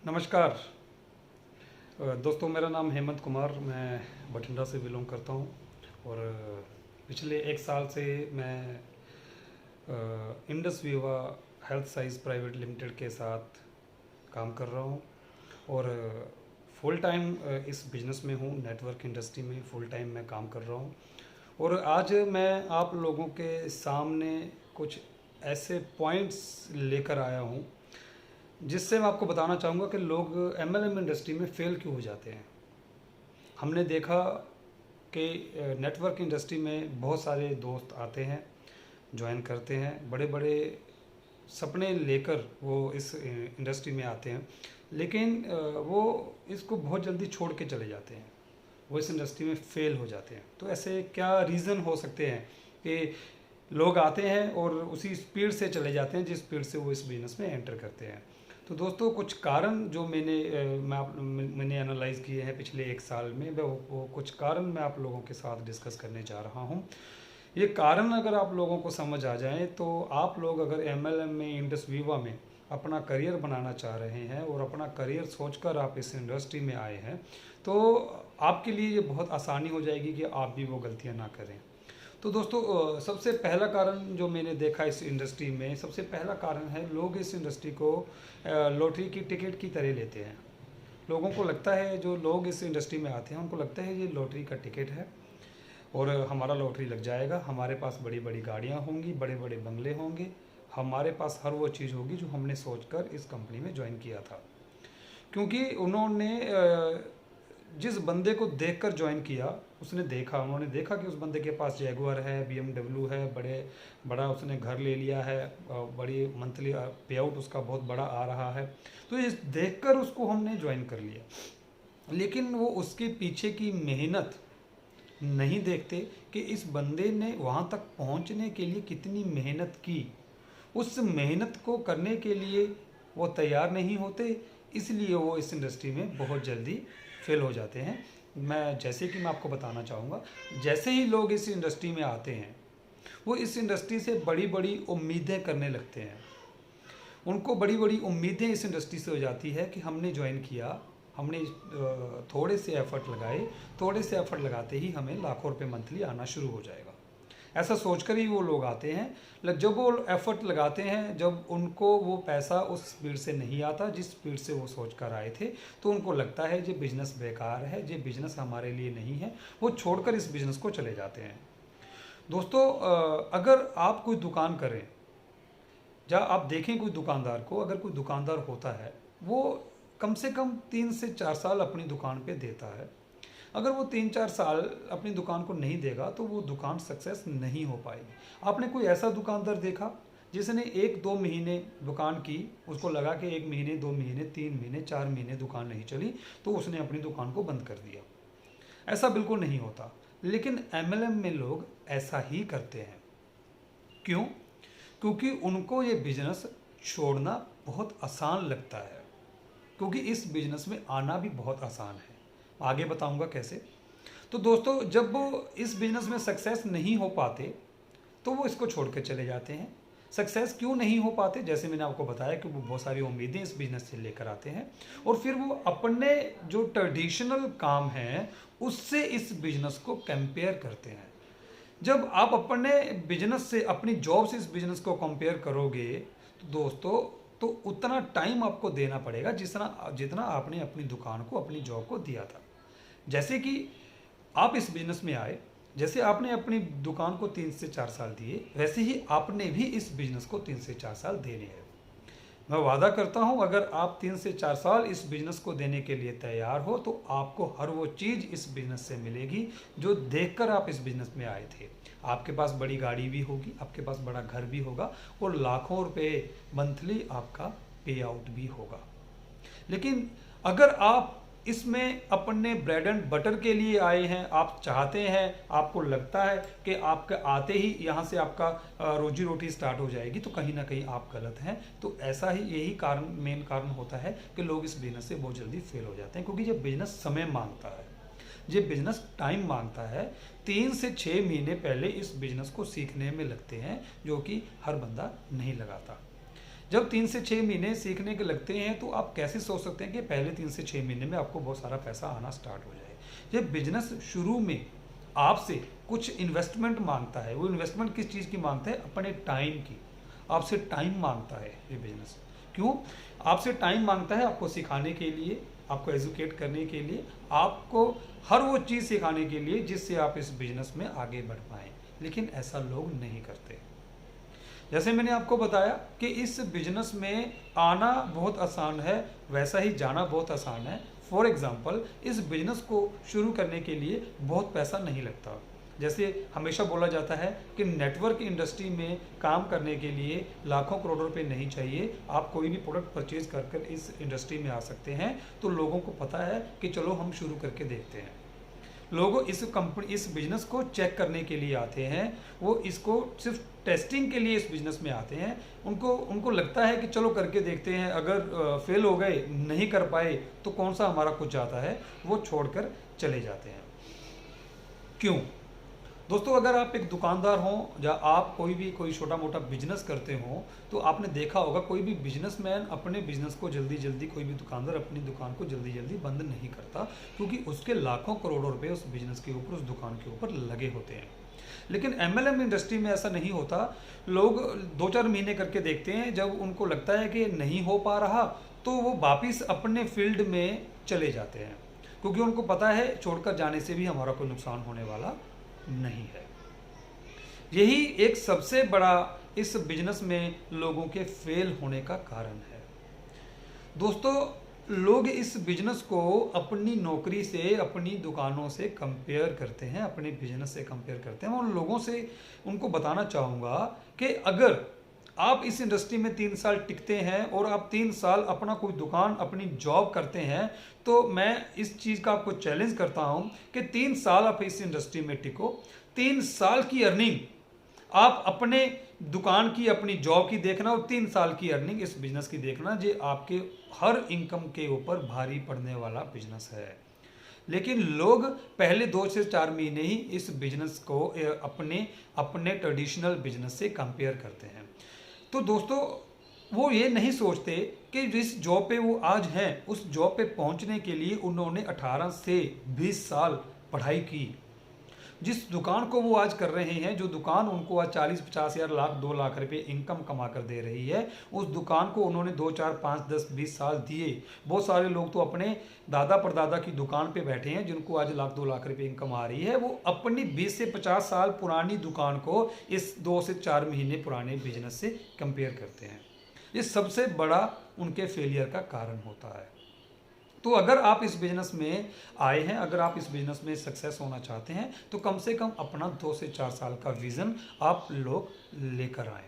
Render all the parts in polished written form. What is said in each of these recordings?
नमस्कार दोस्तों, मेरा नाम हेमंत कुमार, मैं बठिंडा से बिलोंग करता हूँ और पिछले एक साल से मैं Indus Viva health science private limited के साथ काम कर रहा हूँ और फुल टाइम इस बिज़नेस में हूँ। नेटवर्क इंडस्ट्री में फुल टाइम मैं काम कर रहा हूँ और आज मैं आप लोगों के सामने कुछ ऐसे पॉइंट्स लेकर आया हूँ जिससे मैं आपको बताना चाहूँगा कि लोग एमएलएम इंडस्ट्री में फेल क्यों हो जाते हैं। हमने देखा कि नेटवर्क इंडस्ट्री में बहुत सारे दोस्त आते हैं, ज्वाइन करते हैं, बड़े बड़े सपने लेकर वो इस इंडस्ट्री में आते हैं, लेकिन वो इसको बहुत जल्दी छोड़ के चले जाते हैं, वो इस इंडस्ट्री में फेल हो जाते हैं। तो ऐसे क्या रीज़न हो सकते हैं कि लोग आते हैं और उसी स्पीड से चले जाते हैं जिस स्पीड से वो इस बिज़नेस में एंटर करते हैं। तो दोस्तों, कुछ कारण जो मैंने एनालाइज़ किए हैं पिछले एक साल में, वो कुछ कारण मैं आप लोगों के साथ डिस्कस करने जा रहा हूँ। ये कारण अगर आप लोगों को समझ आ जाए तो आप लोग अगर एमएलएम में, इंडस वीवा में अपना करियर बनाना चाह रहे हैं और अपना करियर सोचकर आप इस इंडस्ट्री में आए हैं तो आपके लिए ये बहुत आसानी हो जाएगी कि आप भी वो गलतियाँ ना करें। तो दोस्तों, सबसे पहला कारण जो मैंने देखा इस इंडस्ट्री में, सबसे पहला कारण है लोग इस इंडस्ट्री को लॉटरी की टिकट की तरह लेते हैं। लोगों को लगता है, जो लोग इस इंडस्ट्री में आते हैं उनको लगता है ये लॉटरी का टिकट है और हमारा लॉटरी लग जाएगा, हमारे पास बड़ी बड़ी गाड़ियाँ होंगी, बड़े बड़े बंगले होंगे, हमारे पास हर वो चीज़ होगी जो हमने सोचकर इस कंपनी में ज्वाइन किया था। क्योंकि उन्होंने जिस बंदे को देखकर ज्वाइन किया, उन्होंने देखा कि उस बंदे के पास जैगुआर है, BMW है, बड़ा उसने घर ले लिया है, बड़ी मंथली पे आउट उसका बहुत बड़ा आ रहा है, तो ये देखकर उसको हमने ज्वाइन कर लिया। लेकिन वो उसके पीछे की मेहनत नहीं देखते कि इस बंदे ने वहाँ तक पहुँचने के लिए कितनी मेहनत की। उस मेहनत को करने के लिए वो तैयार नहीं होते, इसलिए वो इस इंडस्ट्री में बहुत जल्दी फेल हो जाते हैं। जैसे कि मैं आपको बताना चाहूँगा, जैसे ही लोग इस इंडस्ट्री में आते हैं वो इस इंडस्ट्री से बड़ी बड़ी उम्मीदें करने लगते हैं। उनको बड़ी बड़ी उम्मीदें इस इंडस्ट्री से हो जाती है कि हमने ज्वाइन किया, हमने थोड़े से एफर्ट लगाए, थोड़े से एफर्ट लगाते ही हमें लाखों रुपए मंथली आना शुरू हो जाएगा, ऐसा सोचकर ही वो लोग आते हैं। जब वो एफर्ट लगाते हैं, जब उनको वो पैसा उस स्पीड से नहीं आता जिस स्पीड से वो सोच कर आए थे, तो उनको लगता है ये बिज़नेस बेकार है, ये बिज़नेस हमारे लिए नहीं है, वो छोड़कर इस बिज़नेस को चले जाते हैं। दोस्तों, अगर आप कोई दुकान करें, या आप देखें कोई दुकानदार को, अगर कोई दुकानदार होता है वो कम से कम 3 से 4 साल अपनी दुकान पे देता है। अगर वो 3-4 साल अपनी दुकान को नहीं देगा तो वो दुकान सक्सेस नहीं हो पाएगी। आपने कोई ऐसा दुकानदार देखा जिसने 1-2 महीने दुकान की, उसको लगा कि 1 महीने, 2 महीने, 3 महीने, 4 महीने दुकान नहीं चली तो उसने अपनी दुकान को बंद कर दिया? ऐसा बिल्कुल नहीं होता। लेकिन एमएलएम में लोग ऐसा ही करते हैं। क्यों? क्योंकि उनको ये बिजनेस छोड़ना बहुत आसान लगता है, क्योंकि इस बिजनेस में आना भी बहुत आसान है। आगे बताऊंगा कैसे। तो दोस्तों, जब वो इस बिजनेस में सक्सेस नहीं हो पाते तो वो इसको छोड़ कर चले जाते हैं। सक्सेस क्यों नहीं हो पाते? जैसे मैंने आपको बताया कि वो बहुत सारी उम्मीदें इस बिजनेस से लेकर आते हैं और फिर वो अपने जो ट्रेडिशनल काम है उससे इस बिजनेस को कंपेयर करते हैं। जब आप अपने बिजनेस से, अपनी जॉब से इस बिजनेस को कंपेयर करोगे तो दोस्तों, तो उतना टाइम आपको देना पड़ेगा जितना आपने अपनी दुकान को, अपनी जॉब को दिया था। जैसे कि आप इस बिजनेस में आए, जैसे आपने अपनी दुकान को 3 से 4 साल दिए, वैसे ही आपने भी इस बिजनेस को 3 से 4 साल देने हैं। मैं वादा करता हूं, अगर आप 3 से 4 साल इस बिजनेस को देने के लिए तैयार हो तो आपको हर वो चीज़ इस बिजनेस से मिलेगी जो देखकर आप इस बिजनेस में आए थे। आपके पास बड़ी गाड़ी भी होगी, आपके पास बड़ा घर भी होगा और लाखों रुपए मंथली आपका पे आउट भी होगा। लेकिन अगर आप इसमें अपने ब्रेड एंड बटर के लिए आए हैं, आप चाहते हैं, आपको लगता है कि आपके आते ही यहाँ से आपका रोजी रोटी स्टार्ट हो जाएगी, तो कहीं ना कहीं आप गलत हैं। तो ऐसा ही, यही कारण, मेन कारण होता है कि लोग इस बिजनेस से बहुत जल्दी फेल हो जाते हैं, क्योंकि ये बिजनेस समय मांगता है, ये बिजनेस टाइम मांगता है। 3 से 6 महीने पहले इस बिजनेस को सीखने में लगते हैं, जो कि हर बंदा नहीं लगाता। जब 3 से 6 महीने सीखने के लगते हैं तो आप कैसे सोच सकते हैं कि पहले 3 से 6 महीने में आपको बहुत सारा पैसा आना स्टार्ट हो जाए। ये बिजनेस शुरू में आपसे कुछ इन्वेस्टमेंट मांगता है। वो इन्वेस्टमेंट किस चीज़ की मांगता है? अपने टाइम की। आपसे टाइम मांगता है ये बिजनेस। क्यों आपसे टाइम मांगता है? आपको सिखाने के लिए, आपको एजुकेट करने के लिए, आपको हर वो चीज़ सिखाने के लिए जिससे आप इस बिजनेस में आगे बढ़ पाएँ। लेकिन ऐसा लोग नहीं करते। जैसे मैंने आपको बताया कि इस बिजनेस में आना बहुत आसान है, वैसा ही जाना बहुत आसान है। फॉर एग्जाम्पल, इस बिजनेस को शुरू करने के लिए बहुत पैसा नहीं लगता। जैसे हमेशा बोला जाता है कि नेटवर्क इंडस्ट्री में काम करने के लिए लाखों करोड़ों रुपए नहीं चाहिए, आप कोई भी प्रोडक्ट परचेज कर इस इंडस्ट्री में आ सकते हैं। तो लोगों को पता है कि चलो हम शुरू करके देखते हैं। लोग इस बिजनेस को चेक करने के लिए आते हैं, वो इसको सिर्फ टेस्टिंग के लिए इस बिजनेस में आते हैं। उनको लगता है कि चलो करके देखते हैं, अगर फेल हो गए, नहीं कर पाए तो कौन सा हमारा कुछ जाता है, वो छोड़कर चले जाते हैं। क्यों दोस्तों? अगर आप एक दुकानदार हो या आप कोई छोटा मोटा बिजनेस करते हो, तो आपने देखा होगा कोई भी बिजनेसमैन अपने बिजनेस को जल्दी जल्दी, कोई भी दुकानदार अपनी दुकान को जल्दी जल्दी बंद नहीं करता, क्योंकि उसके लाखों करोड़ों रुपए उस बिजनेस के ऊपर, उस दुकान के ऊपर लगे होते हैं। लेकिन एमएलएम इंडस्ट्री में ऐसा नहीं होता। लोग 2-4 महीने करके देखते हैं, जब उनको लगता है कि नहीं हो पा रहा तो वो वापिस अपने फील्ड में चले जाते हैं, क्योंकि उनको पता है छोड़कर जाने से भी हमारा कोई नुकसान होने वाला नहीं है। यही एक सबसे बड़ा इस बिजनेस में लोगों के फेल होने का कारण है। दोस्तों, लोग इस बिजनेस को अपनी नौकरी से, अपनी दुकानों से कंपेयर करते हैं, अपने बिजनेस से कंपेयर करते हैं। और लोगों से उनको बताना चाहूँगा कि अगर आप इस इंडस्ट्री में 3 साल टिकते हैं और आप 3 साल अपना कोई दुकान, अपनी जॉब करते हैं, तो मैं इस चीज़ का आपको चैलेंज करता हूँ कि 3 साल आप इस इंडस्ट्री में टिको। 3 साल की अर्निंग आप अपने दुकान की, अपनी जॉब की देखना, और 3 साल की अर्निंग इस बिजनेस की देखना। जो आपके हर इनकम के ऊपर भारी पड़ने वाला बिजनेस है। लेकिन लोग पहले 2 से 4 महीने ही इस बिजनेस को अपने ट्रेडिशनल बिजनेस से कंपेयर करते हैं। तो दोस्तों, वो ये नहीं सोचते कि जिस जॉब पे वो आज हैं, उस जॉब पे पहुंचने के लिए उन्होंने 18 से 20 साल पढ़ाई की। जिस दुकान को वो आज कर रहे हैं, जो दुकान उनको आज 40-50 हज़ार, लाख, 2 लाख रुपए इनकम कमा कर दे रही है, उस दुकान को उन्होंने 2, 4, 5, 10, 20 साल दिए। बहुत सारे लोग तो अपने दादा परदादा की दुकान पे बैठे हैं, जिनको आज लाख, 2 लाख रुपए इनकम आ रही है। वो अपनी 20 से 50 साल पुरानी दुकान को इस 2 से 4 महीने पुराने बिजनेस से कंपेयर करते हैं। ये सबसे बड़ा उनके फेलियर का कारण होता है। तो अगर आप इस बिजनेस में आए हैं, अगर आप इस बिजनेस में सक्सेस होना चाहते हैं, तो कम से कम अपना 2 से 4 साल का विजन आप लोग लेकर आए।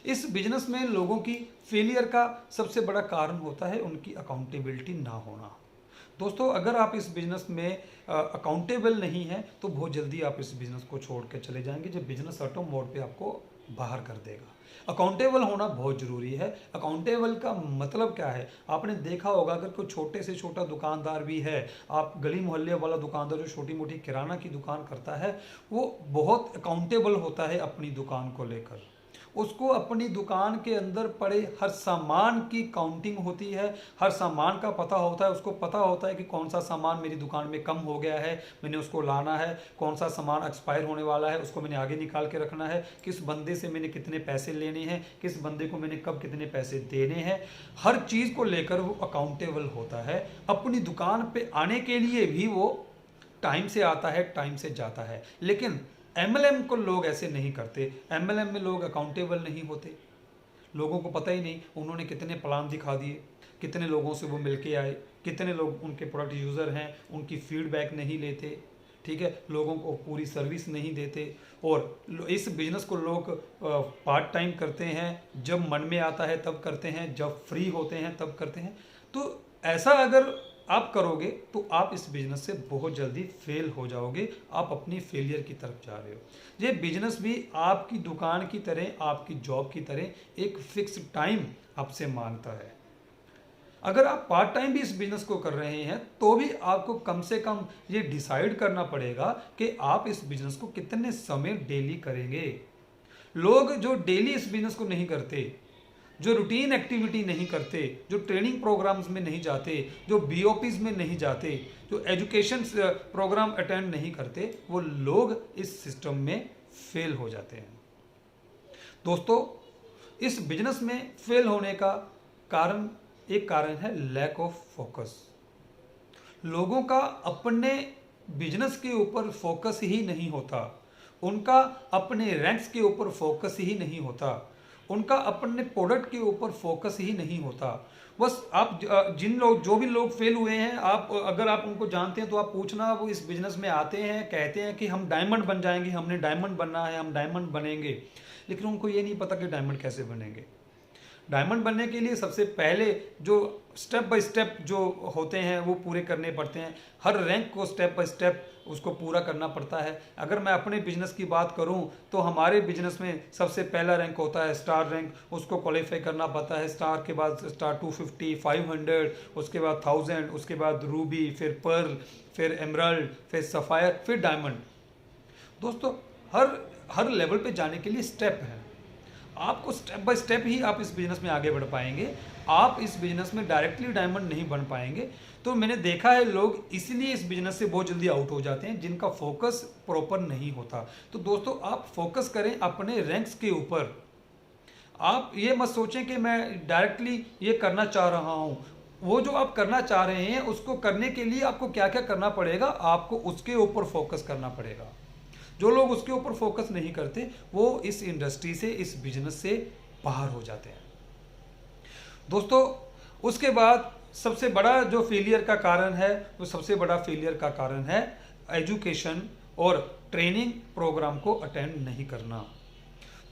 इस बिजनेस में लोगों की फेलियर का सबसे बड़ा कारण होता है उनकी अकाउंटेबिलिटी ना होना। दोस्तों, अगर आप इस बिजनेस में अकाउंटेबल नहीं हैं, तो बहुत जल्दी आप इस बिजनेस को छोड़ कर चले जाएंगे, जब बिजनेस ऑटो मोड पे आपको बाहर कर देगा। अकाउंटेबल होना बहुत ज़रूरी है। अकाउंटेबल का मतलब क्या है? आपने देखा होगा, अगर कोई छोटे से छोटा दुकानदार भी है, आप गली मोहल्ले वाला दुकानदार जो छोटी मोटी किराना की दुकान करता है, वो बहुत अकाउंटेबल होता है अपनी दुकान को लेकर। उसको अपनी दुकान के अंदर पड़े हर सामान की काउंटिंग होती है, हर सामान का पता होता है। उसको पता होता है कि कौन सा सामान मेरी दुकान में कम हो गया है, मैंने उसको लाना है, कौन सा सामान एक्सपायर होने वाला है, उसको मैंने आगे निकाल के रखना है, किस बंदे से मैंने कितने पैसे लेने हैं, किस बंदे को मैंने कब कितने पैसे देने हैं। हर चीज़ को लेकर वो अकाउंटेबल होता है। अपनी दुकान पे आने के लिए भी वो टाइम से आता है, टाइम से जाता है। लेकिन एमएलएम को लोग ऐसे नहीं करते। एमएलएम में लोग अकाउंटेबल नहीं होते। लोगों को पता ही नहीं उन्होंने कितने प्लान दिखा दिए, कितने लोगों से वो मिलके आए, कितने लोग उनके प्रोडक्ट यूज़र हैं, उनकी फीडबैक नहीं लेते, ठीक है, लोगों को पूरी सर्विस नहीं देते। और इस बिजनेस को लोग पार्ट टाइम करते हैं, जब मन में आता है तब करते हैं, जब फ्री होते हैं तब करते हैं। तो ऐसा अगर आप करोगे तो आप इस बिजनेस से बहुत जल्दी फेल हो जाओगे। आप अपनी फेलियर की तरफ जा रहे हो। ये बिजनेस भी आपकी दुकान की तरह, आपकी जॉब की तरह एक फिक्स टाइम आपसे मांगता है। अगर आप पार्ट टाइम भी इस बिजनेस को कर रहे हैं, तो भी आपको कम से कम ये डिसाइड करना पड़ेगा कि आप इस बिजनेस को कितने समय डेली करेंगे। लोग जो डेली इस बिजनेस को नहीं करते, जो रूटीन एक्टिविटी नहीं करते, जो ट्रेनिंग प्रोग्राम्स में नहीं जाते, जो बीओपीज में नहीं जाते, जो एजुकेशन प्रोग्राम अटेंड नहीं करते, वो लोग इस सिस्टम में फेल हो जाते हैं। दोस्तों, इस बिजनेस में फेल होने का एक कारण है लैक ऑफ फोकस। लोगों का अपने बिजनेस के ऊपर फोकस ही नहीं होता, उनका अपने रैंक्स के ऊपर फोकस ही नहीं होता, उनका अपने प्रोडक्ट के ऊपर फोकस ही नहीं होता। बस आप जो भी लोग फेल हुए हैं, अगर आप उनको जानते हैं तो आप पूछना, वो इस बिजनेस में आते हैं, कहते हैं कि हम डायमंड बन जाएंगे, हमने डायमंड बनना है, हम डायमंड बनेंगे, लेकिन उनको ये नहीं पता कि डायमंड कैसे बनेंगे। डायमंड बनने के लिए सबसे पहले जो स्टेप बाय स्टेप जो होते हैं वो पूरे करने पड़ते हैं। हर रैंक को स्टेप बाय स्टेप उसको पूरा करना पड़ता है। अगर मैं अपने बिजनेस की बात करूं तो हमारे बिजनेस में सबसे पहला रैंक होता है स्टार रैंक, उसको क्वालिफाई करना पड़ता है। स्टार के बाद स्टार 250, 500, उसके बाद 1000, उसके बाद रूबी, फिर पर्ल, फिर एमराल्ड, फिर सफायर, फिर डायमंड। दोस्तों, हर लेवल पे जाने के लिए स्टेप है। आपको स्टेप बाय स्टेप ही आप इस बिजनेस में आगे बढ़ पाएंगे। आप इस बिजनेस में डायरेक्टली डायमंड नहीं बन पाएंगे। तो मैंने देखा है लोग इसलिए इस बिजनेस से बहुत जल्दी आउट हो जाते हैं, जिनका फोकस प्रॉपर नहीं होता। तो दोस्तों, आप फोकस करें अपने रैंक्स के ऊपर। आप ये मत सोचें कि मैं डायरेक्टली ये करना चाह रहा हूं। वो जो आप करना चाह रहे हैं उसको करने के लिए आपको क्या क्या करना पड़ेगा, आपको उसके ऊपर फोकस करना पड़ेगा। जो लोग उसके ऊपर फोकस नहीं करते वो इस इंडस्ट्री से, इस बिजनेस से बाहर हो जाते हैं। दोस्तों, उसके बाद सबसे बड़ा जो फेलियर का कारण है, वो सबसे बड़ा फेलियर का कारण है एजुकेशन और ट्रेनिंग प्रोग्राम को अटेंड नहीं करना।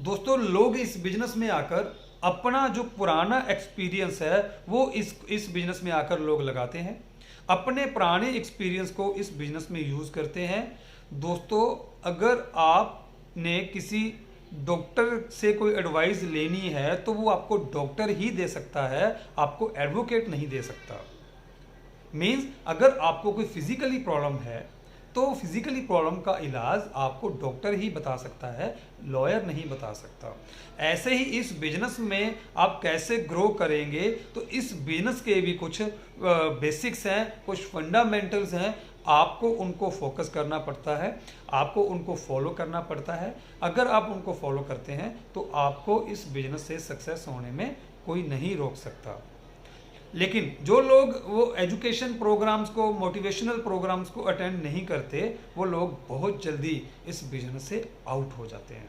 दोस्तों, लोग इस बिजनेस में आकर अपना जो पुराना एक्सपीरियंस है वो इस बिजनेस में आकर लोग लगाते हैं, अपने पुराने एक्सपीरियंस को इस बिजनेस में यूज करते हैं। दोस्तों, अगर आपने किसी डॉक्टर से कोई एडवाइस लेनी है तो वो आपको डॉक्टर ही दे सकता है, आपको एडवोकेट नहीं दे सकता। मीन्स अगर आपको कोई फिजिकली प्रॉब्लम है तो फिजिकली प्रॉब्लम का इलाज आपको डॉक्टर ही बता सकता है, लॉयर नहीं बता सकता। ऐसे ही इस बिजनेस में आप कैसे ग्रो करेंगे, तो इस बिजनेस के भी कुछ बेसिक्स हैं, कुछ फंडामेंटल्स हैं, आपको उनको फोकस करना पड़ता है, आपको उनको फॉलो करना पड़ता है। अगर आप उनको फॉलो करते हैं तो आपको इस बिजनेस से सक्सेस होने में कोई नहीं रोक सकता। लेकिन जो लोग वो एजुकेशन प्रोग्राम्स को, मोटिवेशनल प्रोग्राम्स को अटेंड नहीं करते, वो लोग बहुत जल्दी इस बिजनेस से आउट हो जाते हैं।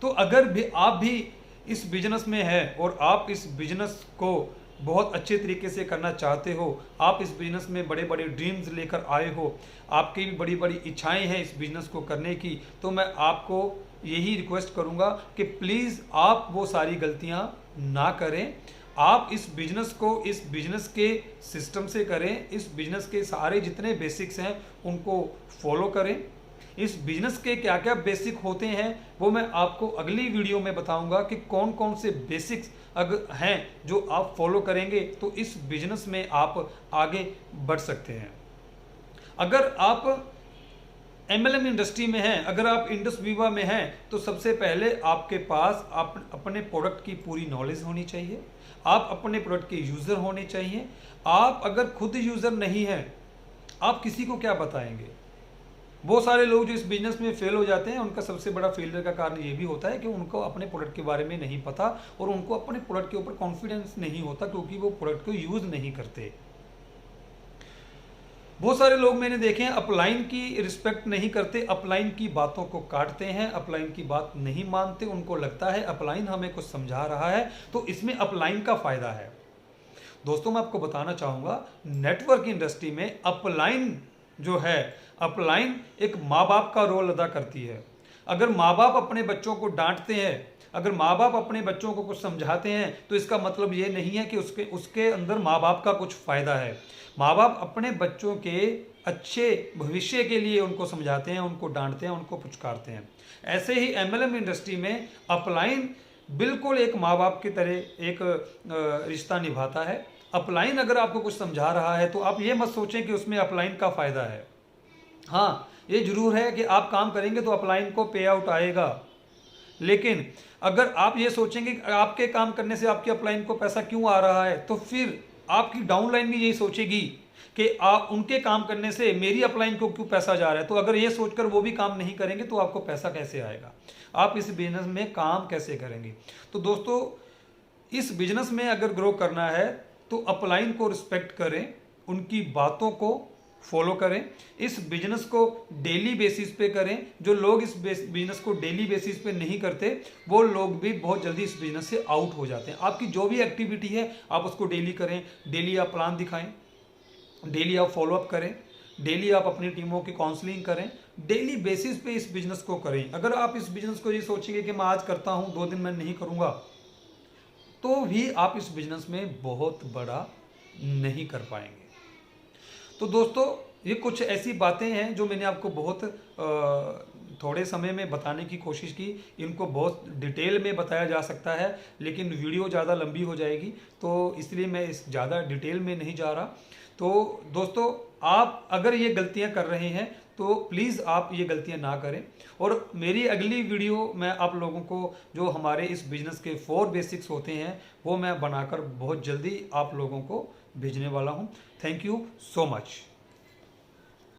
तो अगर भी आप भी इस बिजनेस में हैं और आप इस बिजनेस को बहुत अच्छे तरीके से करना चाहते हो, आप इस बिजनेस में बड़े बड़े ड्रीम्स लेकर आए हो, आपकी भी बड़ी बड़ी इच्छाएं हैं इस बिजनेस को करने की, तो मैं आपको यही रिक्वेस्ट करूंगा कि प्लीज़ आप वो सारी गलतियां ना करें। आप इस बिजनेस को इस बिजनेस के सिस्टम से करें, इस बिजनेस के सारे जितने बेसिक्स हैं उनको फॉलो करें। इस बिजनेस के क्या क्या बेसिक होते हैं वो मैं आपको अगली वीडियो में बताऊंगा कि कौन कौन से बेसिक्स अगर हैं जो आप फॉलो करेंगे तो इस बिजनेस में आप आगे बढ़ सकते हैं। अगर आप एमएलएम इंडस्ट्री में हैं, अगर आप इंडस वीवा में हैं, तो सबसे पहले आपके पास अपने प्रोडक्ट की पूरी नॉलेज होनी चाहिए, आप अपने प्रोडक्ट के यूज़र होने चाहिए। आप अगर खुद यूज़र नहीं हैं, आप किसी को क्या बताएंगे। बहुत सारे लोग जो इस बिजनेस में फेल हो जाते हैं, उनका सबसे बड़ा फेलियर का कारण ये भी होता है कि उनको अपने प्रोडक्ट के बारे में नहीं पता और उनको अपने प्रोडक्ट के ऊपर कॉन्फिडेंस नहीं होता, क्योंकि वो प्रोडक्ट को यूज़ नहीं करते। बहुत सारे लोग मैंने देखे हैं अपलाइन की रिस्पेक्ट नहीं करते, अपलाइन की बातों को काटते हैं, अपलाइन की बात नहीं मानते। उनको लगता है अपलाइन हमें कुछ समझा रहा है तो इसमें अपलाइन का फायदा है। दोस्तों, मैं आपको बताना चाहूंगा, नेटवर्क इंडस्ट्री में अपलाइन जो है, अपलाइन एक माँ बाप का रोल अदा करती है। अगर माँ बाप अपने बच्चों को डांटते हैं, अगर माँ बाप अपने बच्चों को कुछ समझाते हैं, तो इसका मतलब ये नहीं है कि उसके अंदर माँ बाप का कुछ फायदा है। माँ बाप अपने बच्चों के अच्छे भविष्य के लिए उनको समझाते हैं, उनको डांटते हैं, उनको पुचकारते हैं। ऐसे ही एमएलएम इंडस्ट्री में अपलाइन बिल्कुल एक माँ बाप की तरह एक रिश्ता निभाता है। अपलाइन अगर आपको कुछ समझा रहा है तो आप ये मत सोचें कि उसमें अपलाइन का फायदा है। हाँ, ये जरूर है कि आप काम करेंगे तो अपलाइन को पे आउट आएगा, लेकिन अगर आप ये सोचेंगे कि आपके काम करने से आपकी अपलाइन को पैसा क्यों आ रहा है, तो फिर आपकी डाउनलाइन भी यही सोचेगी कि आप उनके काम करने से मेरी अपलाइन को क्यों पैसा जा रहा है। तो अगर ये सोचकर वो भी काम नहीं करेंगे तो आपको पैसा कैसे आएगा, आप इस बिजनेस में काम कैसे करेंगे। तो दोस्तों, इस बिजनेस में अगर ग्रो करना है तो अपलाइन को रिस्पेक्ट करें, उनकी बातों को फॉलो करें, इस बिजनेस को डेली बेसिस पे करें। जो लोग इस बिजनेस को डेली बेसिस पे नहीं करते वो लोग भी बहुत जल्दी इस बिजनेस से आउट हो जाते हैं। आपकी जो भी एक्टिविटी है आप उसको डेली करें, डेली आप प्लान दिखाएं, डेली आप फॉलोअप करें, डेली आप अपनी टीमों की काउंसलिंग करें, डेली बेसिस पे इस बिजनेस को करें। अगर आप इस बिजनेस को ये सोचेंगे कि मैं आज करता हूँ 2 दिन मैं नहीं करूँगा, तो भी आप इस बिजनेस में बहुत बड़ा नहीं कर पाएंगे। तो दोस्तों, ये कुछ ऐसी बातें हैं जो मैंने आपको बहुत थोड़े समय में बताने की कोशिश की। इनको बहुत डिटेल में बताया जा सकता है लेकिन वीडियो ज़्यादा लंबी हो जाएगी, तो इसलिए मैं इस ज़्यादा डिटेल में नहीं जा रहा। तो दोस्तों, आप अगर ये गलतियां कर रहे हैं तो प्लीज़ आप ये गलतियां ना करें। और मेरी अगली वीडियो मैं आप लोगों को जो हमारे इस बिज़नेस के 4 बेसिक्स होते हैं वो मैं बनाकर बहुत जल्दी आप लोगों को भेजने वाला हूं। Thank you so much.